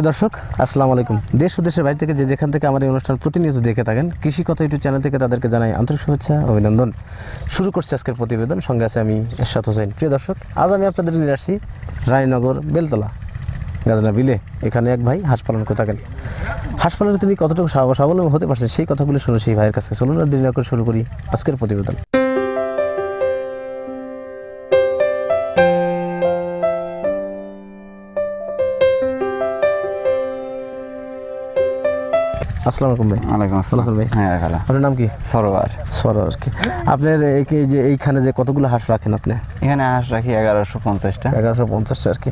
দর্শক আসসালামু আলাইকুম। দেশ ও দেশের বাইরে থেকে যেখান থেকে আমার এই অনুষ্ঠান প্রতিনিয়ত দেখে থাকেন কৃষি কথা ইউটিউব চ্যানেল থেকে তাদেরকে জানাই আন্তরিক শুভেচ্ছা অভিনন্দন। শুরু করছি আজকের প্রতিবেদন, সঙ্গে আছে আমি এরশাদ হোসেন। প্রিয় দর্শক, আজ আমি আপনাদের নিয়ে আসছি রানীনগর বেলতলা গাজনা বিলে। এখানে এক ভাই হাঁস পালন করে থাকেন। হাঁস পালনে তিনি কতটুকু স্বাবলম্বী হতে পারছেন সেই কথাগুলো শুনে সেই ভাইয়ের কাছে। চলুন আর দেরি না করে শুরু করি আজকের প্রতিবেদন। আসসালামু আলাইকুম ভাই। ওয়ালাইকুম আসসালাম ভাই। হ্যাঁ ভালো। আপনার নাম কি? সরোয়ার। সরোয়ার কি? আপনার এই যে এইখানে যে কতগুলো হাঁস রাখেন আপনি? এখানে হাঁস রাখি 1150টা। 1150টা আর কি।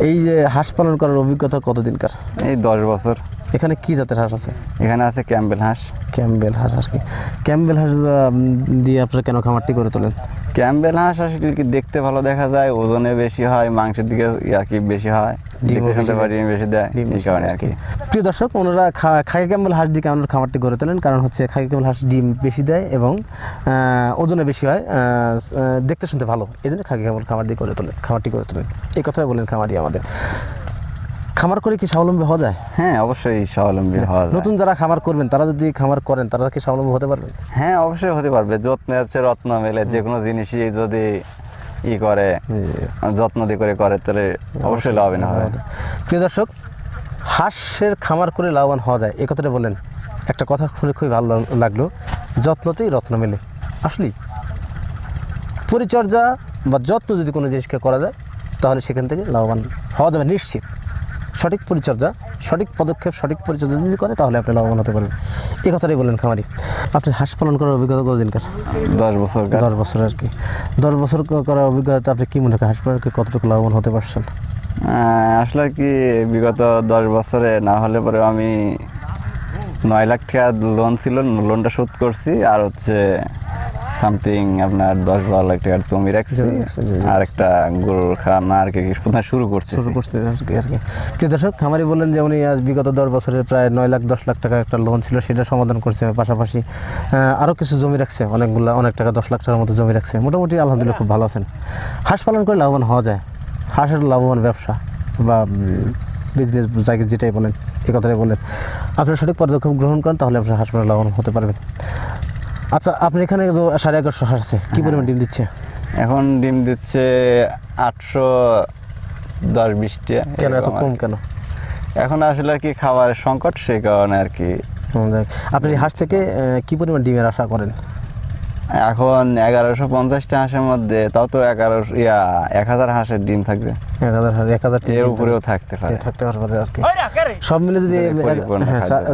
এই যে হাঁস পালন করার অভিজ্ঞতা কতদিনকার? এই 10 বছর। এখানে কি জাতের হাঁস আছে? এখানে আছে ক্যাম্বেল হাঁস। ক্যাম্বেল হাঁস আর কি। ক্যাম্বেল হাঁস দিয়ে আপনারা কেন খামারটি করে তোলেন? ক্যাম্বেল হাঁস আসলে কি দেখতে ভালো দেখা যায়, ওজনে বেশি হয়, মাংসের দিকে আর কি বেশি হয়, দেখতে শুনতে পারি বেশি দেয়, এই কারণে আর কি। প্রিয় দর্শক, ওনারা খাকি ক্যাম্বেল হাঁস দিয়ে আমরা খামারটি করে তোলেন, কারণ হচ্ছে খাকি ক্যাম্বেল হাঁস ডিম বেশি দেয় এবং ওজনে বেশি হয়, দেখতে শুনতে ভালো, এই জন্য খাকি ক্যাম্বেল খামারটি করে তোলেন। এই কথাই বলেন খামারি আমাদের। খামার করে কি স্বাবলম্বী হওয়া যায়? হ্যাঁ অবশ্যই স্বাবলম্বী হওয়া যায়। নতুন যারা খামার করবেন তারা যদি খামার করেন তারা কি স্বাবলম্বী হতে পারবেন? হ্যাঁ অবশ্যই হতে পারবে। যত্নে আছে রত্ন মেলে, যে কোনো জিনিসই যদি করে যত্ন দিয়ে করে তাহলে অবশ্যই লাভবান হবে। প্রিয় দর্শক, হাঁসের খামার করে লাভবান হওয়া যায় এই কথাটা বললেন। একটা কথা শুনে খুবই ভালো লাগলো, যত্নতেই রত্ন মেলে। আসলেই পরিচর্যা বা যত্ন যদি কোনো জিনিসকে করা যায় তাহলে সেখান থেকে লাভবান হওয়া যাবে নিশ্চিত। সঠিক পরিচর্যা, সঠিক পদক্ষেপ, সঠিক পরিচর্যা যদি করে তাহলে আপনি লাভবান হতে পারবেন। এই কথাটাই বললেন খামারি। আপনি হাঁস পালন করার অভিজ্ঞতা কতদিনকার? 10 বছর। 10 বছর আর কি। 10 বছর করার অভিজ্ঞতা আপনি কি মনে করেন হাঁস পালনকে কতটুকু লাভবান হতে পারছেন? আসলে কি বিগত 10 বছরে না হলে পরে আমি 9 লাখ টাকা লোন ছিল, লোনটা শোধ করছি, আর হচ্ছে সামথিং আপনার 10-12 লাখ টাকার জমি রাখছি, আর একটা গরুর খামার শুরু করতে আর কি। প্রিয় দর্শক, খামারি বললেন যে উনি আজ বিগত 10 বছরে প্রায় 9 লাখ 10 লাখ টাকার একটা লোন ছিল, সেটা সমাধান করছে। পাশাপাশি আরও কিছু জমি রাখছে, অনেক টাকা, 10 লাখ টাকার মতো জমি রাখছে। মোটামুটি আলহামদুলিল্লাহ খুব ভালো আছেন। হাঁস পালন করে লাভবান হওয়া যায়। হাঁসের লাভবান ব্যবসা বা বিজনেস জায়গা যেটাই বলেন, এই কথাটাই বলেন। আপনারা সঠিক পদক্ষেপ গ্রহণ করেন তাহলে আপনার হাঁস পালন লাভবান হতে পারবেন। আচ্ছা, আপনি এখানে 1150 হাঁস আছে, কী পরিমাণ ডিম দিচ্ছে? এখন ডিম দিচ্ছে 810-20টা। কেন এত কম কেন? এখন আসলে আর কি খাবারের সংকট, সেই কারণে আর কি। আপনি হাঁস থেকে কি পরিমাণ ডিমের আশা করেন? এখন 1150টা হাঁসের মধ্যে তাও তো 1000 হাঁসের ডিম থাকবে। 1000 এর উপরেও থাকতে পারে আর কি। সব মিলে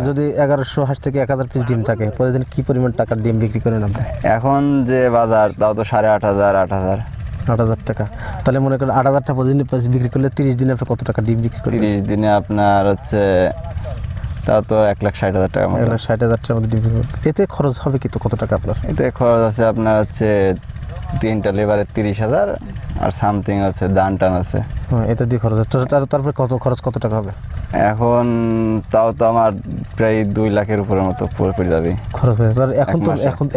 যদি 1100 হাঁস থেকে 1000 পিস ডিম থাকে, প্রতিদিন কি পরিমাণ টাকার ডিম বিক্রি করেন আপনি? এখন যে বাজার তাও তো 8500 8,000 টাকা। তাহলে মনে করেন 8,000টা প্রতিদিন বিক্রি করলে 30 দিনে আপনি কত টাকা ডিম বিক্রি করেন? 30 দিনে আপনার হচ্ছে তাও তো 1,60,000 টাকা। 1,60,000 টাকার মধ্যে ডিম বিক্রি করেন। এতে খরচ হবে কি, তো কত টাকা আপনার? এতে খরচ আছে আপনার হচ্ছে 3টা লেবারের 30,000 আর সামথিং হচ্ছে দান টান আছে। এতে দিয়ে খরচ হচ্ছে। তারপরে কত টাকা হবে? এখন তাও তো আমার প্রায় 2 লাখের উপরের মতো পড়ে যাবে খরচ হয়ে যাবে।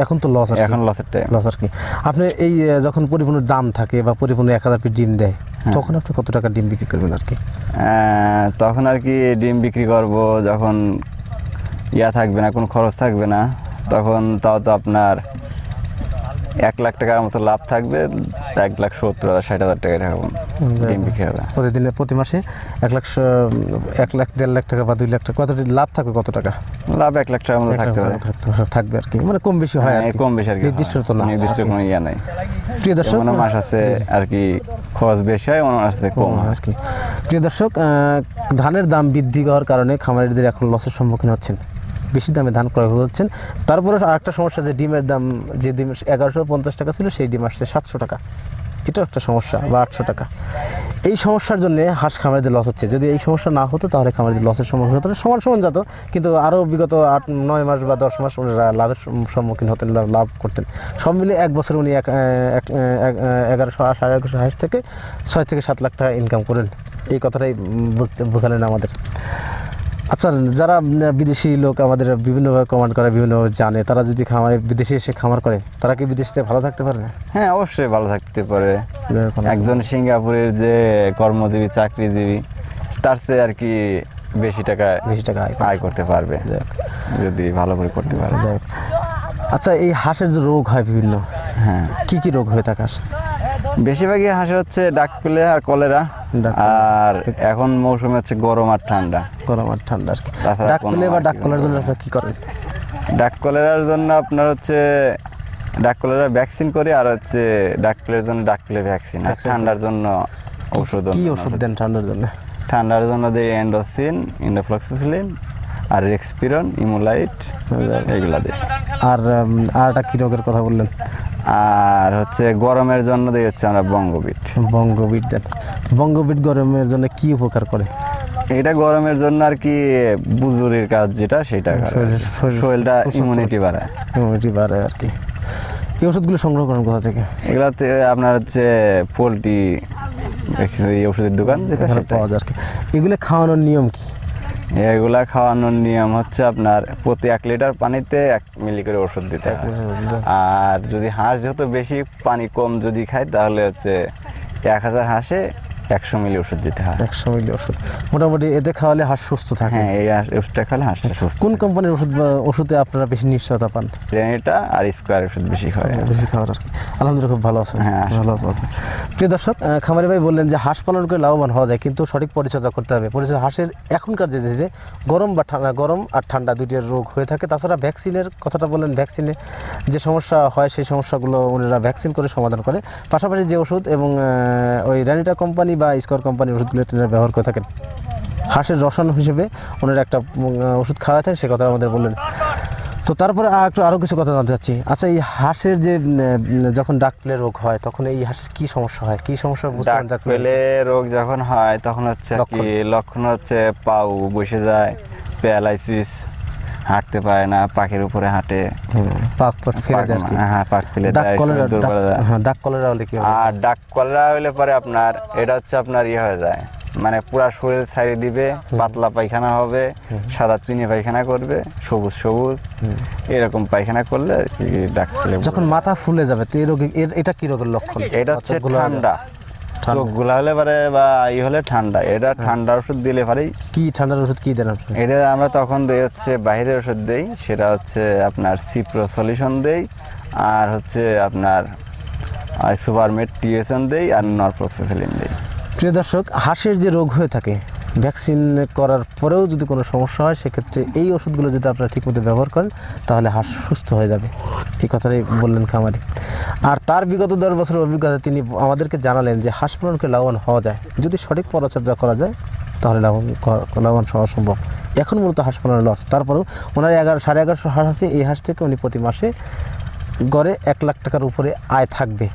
এখন তো লস আছে। এখন লসের টাইম। লস আর কি। আপনি এই যখন পরিপূর্ণ দাম থাকে বা পরিপূর্ণ 1000 পিস ডিম দেয়, তখন আপনি কত টাকা ডিম বিক্রি করবেন আর কি? তখন আর কি ডিম বিক্রি করব যখন থাকবে না, কোনো খরচ থাকবে না, তখন তাও তো আপনার 1 লাখ টাকার মতো লাভ থাকবে। 1,70,000-60,000 টাকা এরকম ডিম বিক্রি হবে প্রতিদিনে। প্রতি মাসে 1 লাখ 1.5 লাখ টাকা বা 2 লাখ টাকা কত লাভ থাকবে? কত টাকা লাভ? 1 লাখ টাকার মতো থাকবে আর কি। মানে কম বেশি হয়, কম বেশি আর কি, নির্দিষ্ট তো না, নির্দিষ্ট কোনো নাই। প্রিয় দর্শক, কোনো মাস আছে আর কি খরচ বেশি হয়, অন্য মাস আছে কম হয় আর কি। প্রিয় দর্শক, ধানের দাম বৃদ্ধি হওয়ার কারণে খামারিদের এখন লসের সম্মুখীন হচ্ছেন, বেশি দামে ধান ক্রয় করছেন। তারপরে আরেকটা সমস্যা, যে ডিমের দাম, যে ডিম 1150 টাকা ছিল সেই ডিম আসছে 700 টাকা। এটাও একটা সমস্যা, বা 800 টাকা। এই সমস্যার জন্য হাঁস খামারিদের লস হচ্ছে। যদি এই সমস্যা না হতো তাহলে খামারিদের লসের সম্মুখীন হতো, সমান যেত, কিন্তু আরও বিগত 8-9 মাস বা 10 মাস ওনারা লাভের সম্মুখীন হতেন, লাভ করতেন। সব মিলে এক বছর উনি 1100-1150 হাঁস থেকে 6 থেকে 7 লাখ টাকা ইনকাম করেন। এই কথাটাই বোঝালেন আমাদের। আচ্ছা, যারা বিদেশি লোক আমাদের বিভিন্নভাবে কমান্ড করে, বিভিন্নভাবে জানে, তারা যদি বিদেশে এসে খামার করে, তারা কি বিদেশে ভালো থাকতে পারবে? হ্যাঁ অবশ্যই ভালো থাকতে পারে। একজন সিঙ্গাপুরের যে কর্মজীবী চাকরিজীবী, তার চেয়ে আর কি বেশি টাকা আয় করতে পারবে যাক। যদি ভালো করে করতে পারে। যাক। আচ্ছা, এই হাঁসের যে রোগ হয় বিভিন্ন, হ্যাঁ, কি কি রোগ হয়ে থাকে হাঁস? বেশিরভাগই হাঁসের হচ্ছে ডাক প্লে আর কলেরা, ডাক আর এখন মৌসুমে হচ্ছে গরম আর ঠান্ডা। গরম আর ঠান্ডা আর কি। তাছাড়া ডাক কোনো পেলে বা আর ডাক কি কলার জন্য আপনারা কি করেন? ডাক কলেরার জন্য আপনার হচ্ছে ডাক কলেরা ভ্যাকসিন করি, আর হচ্ছে ডাক প্লের জন্য ডাক প্লে ভ্যাকসিন, আর ঠান্ডার জন্য ওষুধ। কি ওষুধ দেন ঠান্ডার জন্য? ঠান্ডার জন্য দিই এন্ডোসিন, ইন্ডোফ্লক্সিসিলিন, আর রেক্সপিরন, ইমোলাইট, এগুলা দিই। আর আরটা কি রোগের কথা বললেন? আর হচ্ছে গরমের জন্য দিই হচ্ছে আমরা বঙ্গবিট। বঙ্গবিট দেন। বঙ্গবিট গরমের জন্য কি উপকার করে? এটা গরমের জন্য আর কি বুজুরির কাজ যেটা, সেটা করে। শরীরটা ইমিউনিটি বাড়ায়। ইমিউনিটি বাড়ে আর কি। এই ওষুধগুলো সংগ্রহ করেন কোথা থেকে? এগুলাতে আপনার হচ্ছে পোলট্রি এই ওষুধের দোকান যেটা, এখানে সেটা। পাওয়া যায় আর কি। এগুলো খাওয়ানোর নিয়ম কি? এগুলা খাওয়ানোর নিয়ম হচ্ছে আপনার প্রতি 1 লিটার পানিতে 1 মিলি করে ওষুধ দিতে হয়। আর যদি হাঁস যেহেতু বেশি পানি কম যদি খায়, তাহলে হচ্ছে 1000 হাঁসে 100 মিলি ওষুধ দিতে হয়। 100 মিলি ওষুধ। মোটামুটি এতে খাওয়ালে হাঁস সুস্থ থাকে। হ্যাঁ, এই ওষুধটা খেলে হাঁসটা সুস্থ। কোন কোম্পানির ওষুধ বা ওষুধে আপনারা বেশি নিশ্চয়তা পান? এটা আর স্কোয়ার ওষুধ বেশি খাওয়ায়। বেশি খাওয়ার আর কি। আলহামদুলিল্লাহ খুব ভালো আছে। হ্যাঁ, ভালো আছে। প্রিয় দর্শক, খামারি ভাই বললেন যে হাঁস পালন করে লাভবান হওয়া যায়, কিন্তু সঠিক পরিচর্যা করতে হবে। পরিচর্যা হাঁসের এখনকার যে গরম বা ঠান্ডা, গরম আর ঠান্ডা দুইটার রোগ হয়ে থাকে। তাছাড়া ভ্যাকসিনের কথাটা বললেন, ভ্যাকসিনে যে সমস্যা হয় সেই সমস্যাগুলো ওনারা ভ্যাকসিন করে সমাধান করে। পাশাপাশি যে ওষুধ এবং ওই র্যানিটা কোম্পানি বা স্কোয়ার কোম্পানির ওষুধগুলো ওনারা ব্যবহার করে থাকেন। হাঁসের রসায়ন হিসেবে ওনারা একটা ওষুধ খাওয়া থাকে, সে কথা আমাদের বললেন। তো তারপরে আরও কিছু কথা জানতে চাচ্ছি। আচ্ছা, এই হাঁসের যে যখন ডাক প্লে রোগ হয়, তখন এই হাঁসের কি সমস্যা হয়? কি সমস্যা বুঝতে পারেন? ডাক প্লে রোগ যখন হয় তখন হচ্ছে কি লক্ষণ হচ্ছে পাউ বসে যায়, প্যারালাইসিস, হাঁটতে পারে না, পাখির উপরে হাঁটে, পাক ফেলে দেয় আর কি। হ্যাঁ, পাক ফেলে ডাক দেয়, কলেরা, শরীর দুর্বল হয়ে যায়। হ্যাঁ, ডাক কলেরা হলে কি হয়? আর ডাক কলেরা হলে পরে আপনার এটা হচ্ছে আপনার হয়ে যায়, মানে পুরা শরীর ছাড়িয়ে দিবে, পাতলা পায়খানা হবে, সাদা চিনি পায়খানা করবে, সবুজ সবুজ এরকম পায়খানা করলে ডাক প্লে। যখন মাথা ফুলে যাবে তো এই রোগে এটা কি রোগের লক্ষণ? এটা হচ্ছে ঠান্ডা, চোখগুলা হলে পারে বা হলে ঠান্ডা। এটা ঠান্ডার ওষুধ দিলে পারেই। কি ঠান্ডার ওষুধ কি দেন আপনি? এটা আমরা তখন দিই হচ্ছে বাইরের ওষুধ দেই, সেটা হচ্ছে আপনার সিপ্রো সলিউশন দেই, আর হচ্ছে আপনার সুপারমেট টিএসএন দেই, আর নরপ্রক্সিসিলিন দেই। প্রিয় দর্শক, হাঁসের যে রোগ হয়ে থাকে, ভ্যাকসিন করার পরেও যদি কোনো সমস্যা হয়, সেক্ষেত্রে এই ওষুধগুলো যদি আপনারা ঠিকমতো ব্যবহার করেন, তাহলে হাঁস সুস্থ হয়ে যাবে। এই কথাটাই বললেন খামারি। আর তার বিগত 10 বছরের অভিজ্ঞতা তিনি আমাদেরকে জানালেন যে হাঁস পালন করে লাভবান হওয়া যায়, যদি সঠিক পরিচর্যা করা যায়, তাহলে লাভবান হওয়া সম্ভব। এখন মূলত হাঁস পালনের লস, তারপরেও ওনার 11,500 হাঁস আছে। এই হাঁস থেকে উনি প্রতি মাসে গড়ে 1 লাখ টাকার উপরে আয় থাকবে,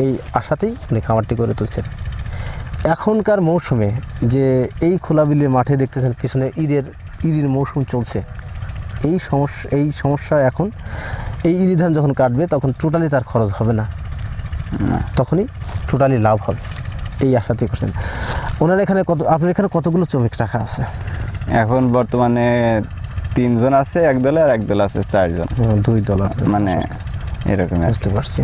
এই আশাতেই উনি খামারটি গড়ে তুলছেন। এখনকার মৌসুমে যে এই খোলা বিলের মাঠে দেখতেছেন পিছনে ইরির মৌসুম চলছে, এই সমস্যা এখন এই ইরি ধান যখন কাটবে তখন টোটালি তার খরচ হবে না, তখনই টোটালি লাভ হবে, এই আশাতেই করছেন। আপনার এখানে কতগুলো শ্রমিক রাখা আছে? এখন বর্তমানে 3 জন আছে এক দলে, আর এক দলে আছে 4 জন, 2 দল মানে এরকম। বুঝতে পারছি।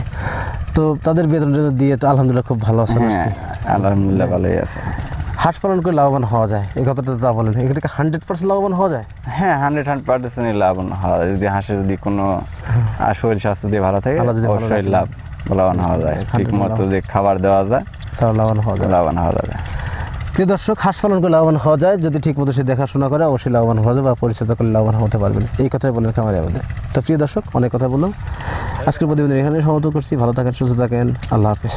তো তাদের বেতন দিয়ে তো আলহামদুলিল্লাহ খুব ভালো আছে। হ্যাঁ, আলহামদুলিল্লাহ ভালোই আছে। হাঁস পালন করে লাভবান হওয়া যায়, এই কথাটা তা বলেন। এখানে 100% লাভবান হওয়া যায়? হ্যাঁ, 100% লাভবান হয়। যদি হাঁসের যদি কোনো শরীর স্বাস্থ্য দিয়ে ভালো থাকে, অবশ্যই লাভবান হওয়া যায়। ঠিক মতো যে খাবার দেওয়া যায়, তাহলে লাভবান হওয়া যাবে। প্রিয় দর্শক, হাঁস পালন করে লাভবান হওয়া যায় যদি ঠিক মতো সে দেখাশোনা করে, অবশ্যই লাভবান হওয়া যাবে, বা পরিচর্যা করে লাভবান হতে পারবেন। এই কথাই বলেন খামারি আমাদের। তো প্রিয় দর্শক, অনেক কথা বললাম, আজকের প্রতিবেদন এখানে সমাপ্ত করছি। ভালো থাকেন, সুস্থ থাকেন, আল্লাহ হাফেজ।